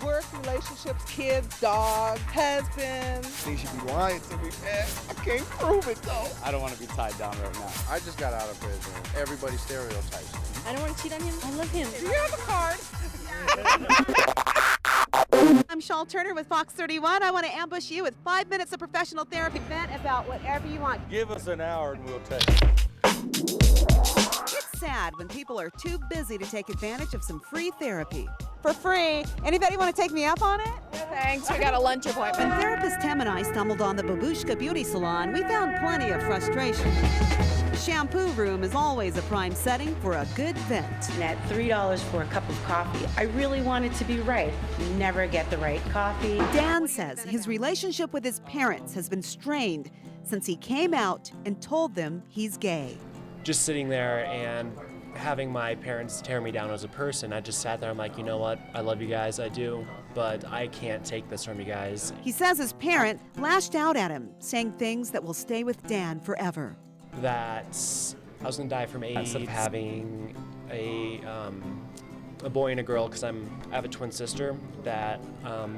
Work, relationships, kids, dogs, husbands. They should be lying to me, man. I can't prove it, though. I don't want to be tied down right now. I just got out of prison. Everybody stereotypes me. I don't want to cheat on him. I love him. Do you have a card? I'm Shaul Turner with Fox 31. I want to ambush you with 5 minutes of professional therapy. Vent about whatever you want. Give us an hour and we'll take it. It's sad when people are too busy to take advantage of some free therapy. For free. Anybody want to take me up on it? Thanks, we got a lunch appointment. When therapist Tim and I stumbled on the Babushka Beauty Salon, we found plenty of frustration. Shampoo room is always a prime setting for a good vent. And at $3 for a cup of coffee, I really want it to be right. Never get the right coffee. Dan says his relationship with his parents has been strained since he came out and told them he's gay. Just sitting there and having my parents tear me down as a person, I just sat there, I'm like, you know what, I love you guys, I do, but I can't take this from you guys. He says his parent lashed out at him, saying things that will stay with Dan forever. That I was gonna die from AIDS, of having a boy and a girl, because I have a twin sister that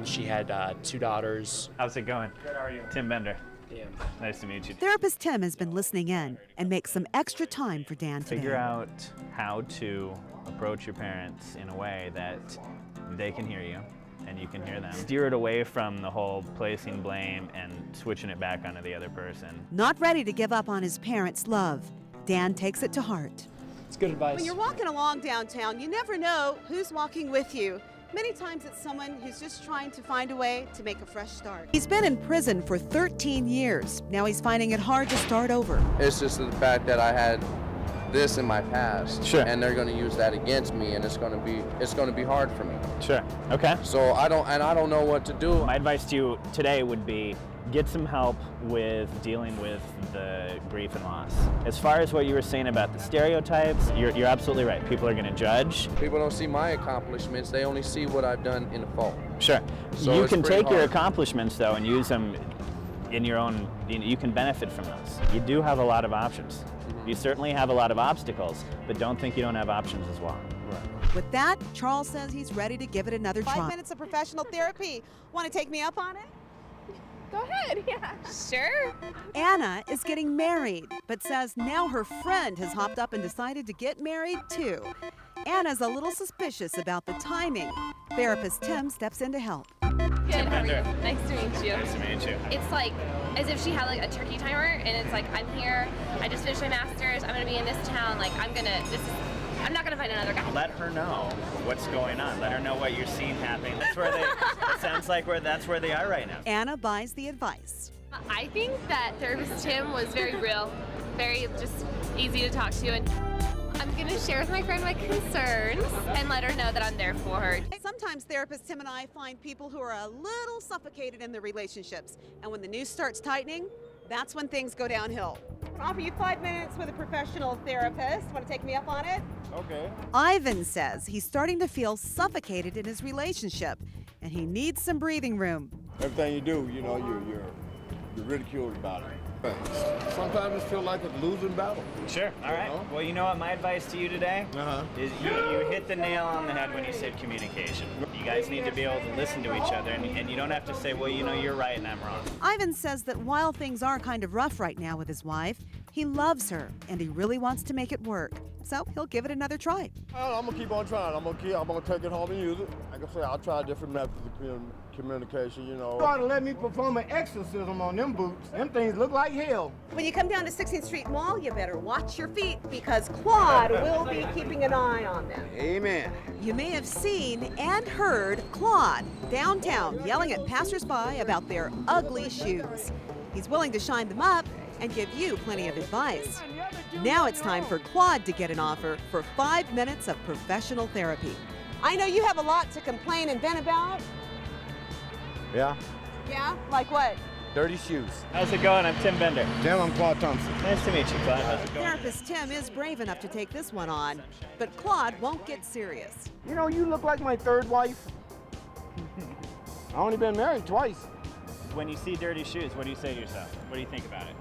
she had 2 daughters. How's it going? Good, how are you? Tim Bender. Dan. Nice to meet you. Therapist Tim has been listening in and makes some extra time for Dan today. Figure out how to approach your parents in a way that they can hear you and you can hear them. Steer it away from the whole placing blame and switching it back onto the other person. Not ready to give up on his parents' love, Dan takes it to heart. It's good advice. When you're walking along downtown, you never know who's walking with you. Many times it's someone who's just trying to find a way to make a fresh start. He's been in prison for 13 years. Now he's finding it hard to start over. It's just the fact that I had this in my past, Sure. and they're going to use that against me, and it's going to be hard for me. Sure. Okay. So I don't know what to do. My advice to you today would be get some help with dealing with the grief and loss. As far as what you were saying about the stereotypes, you're absolutely right. People are going to judge. People don't see my accomplishments; they only see what I've done in the fault. Sure. So You it's can pretty take your hard. accomplishments though and use them in your own. You can benefit from those. You do have a lot of options. You certainly have a lot of obstacles, but don't think you don't have options as well. With that, Charles says he's ready to give it another try. 5 5 minutes of professional therapy. Want to take me up on it? Go ahead, yeah. Sure. Anna is getting married, but says now her friend has hopped up and decided to get married too. Anna's a little suspicious about the timing. Therapist Tim steps in to help. Good, how are you? Bender. Nice to meet you. Nice to meet you. It's like as if she had like a turkey timer, and it's like, I'm here, I just finished my master's, I'm gonna be in this town, like I'm not gonna find another guy. Let her know what's going on. Let her know what you're seeing happening. That's where it sounds like that's where they are right now. Anna buys the advice. I think that therapist Tim was very real, very just easy to talk to, and I'm gonna share with my friend my concerns and let her know that I'm there for her. Sometimes therapists Tim and I find people who are a little suffocated in their relationships, and when the noose starts tightening, that's when things go downhill. I'll offer you 5 minutes with a professional therapist. Want to take me up on it? Okay. Ivan says he's starting to feel suffocated in his relationship, and he needs some breathing room. Everything you do, you know, you're ridiculed about it. Sometimes it feels like a losing battle. Sure. All right. know? Well, you know what my advice to you today Uh-huh. is you hit the nail on the head when you said communication. You guys need to be able to listen to each other, and you don't have to say, well, you know, you're right and I'm wrong. Ivan says that while things are kind of rough right now with his wife, he loves her and he really wants to make it work. So he'll give it another try. I'm gonna keep on trying. I'm gonna take it home and use it. Like I say, I'll try different methods of communication, you know. You ought to let me perform an exorcism on them boots. Them things look like hell. When you come down to 16th Street Mall, you better watch your feet because Claude will be keeping an eye on them. Amen. You may have seen and heard Claude downtown yelling at passersby about their ugly shoes. He's willing to shine them up and give you plenty of advice. Now it's time for Claude to get an offer for 5 minutes of professional therapy. I know you have a lot to complain and vent about. Yeah. Yeah? Like what? Dirty shoes. How's it going? I'm Tim Bender. Tim, I'm Claude Thompson. Nice to meet you, Claude. How's it going? Therapist Tim is brave enough to take this one on, but Claude won't get serious. You know, you look like my third wife. I only been married twice. When you see dirty shoes, what do you say to yourself? What do you think about it?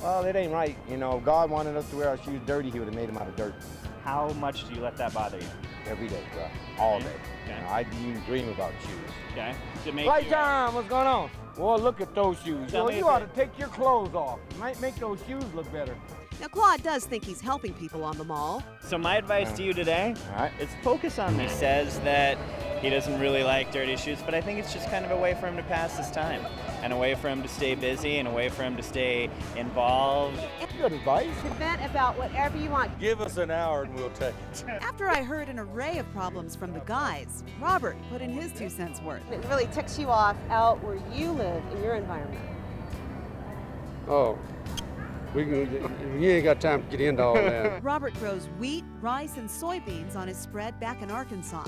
Well, it ain't right. You know, God wanted us to wear our shoes dirty. He would have made them out of dirt. How much do you let that bother you? every day, bro. All day. Okay. You know, I dream about shoes. Okay. To make Right you- time, what's going on? Well, look at those shoes. Tell Well, me you if ought it- to take your clothes off. Might make those shoes look better. Now, Claude does think he's helping people on the mall. So my advice to you today All right. is focus on this. He says that he doesn't really like dirty shoes, but I think it's just kind of a way for him to pass his time and a way for him to stay busy and a way for him to stay involved. Good advice. Vent about whatever you want. Give us an hour and we'll take it. After I heard an array of problems from the guys, Robert put in his 2 cents worth. It really ticks you off out where you live in your environment. Oh, you ain't got time to get into all that. Robert grows wheat, rice, and soybeans on his spread back in Arkansas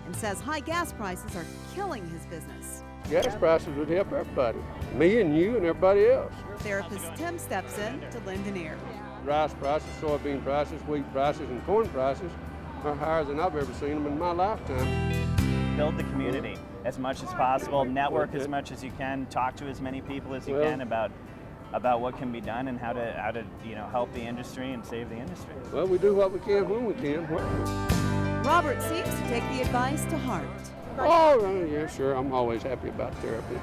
and says high gas prices are killing his business. Gas prices would help everybody, me and you and everybody else. Therapist Tim steps in to lend an ear. Rice prices, soybean prices, wheat prices, and corn prices are higher than I've ever seen them in my lifetime. Build the community as much as possible, network as much as you can, talk to as many people as you can about what can be done and how to help the industry and save the industry. Well, we do what we can when we can. Robert seems to take the advice to heart. Oh, yeah, sure. I'm always happy about therapy.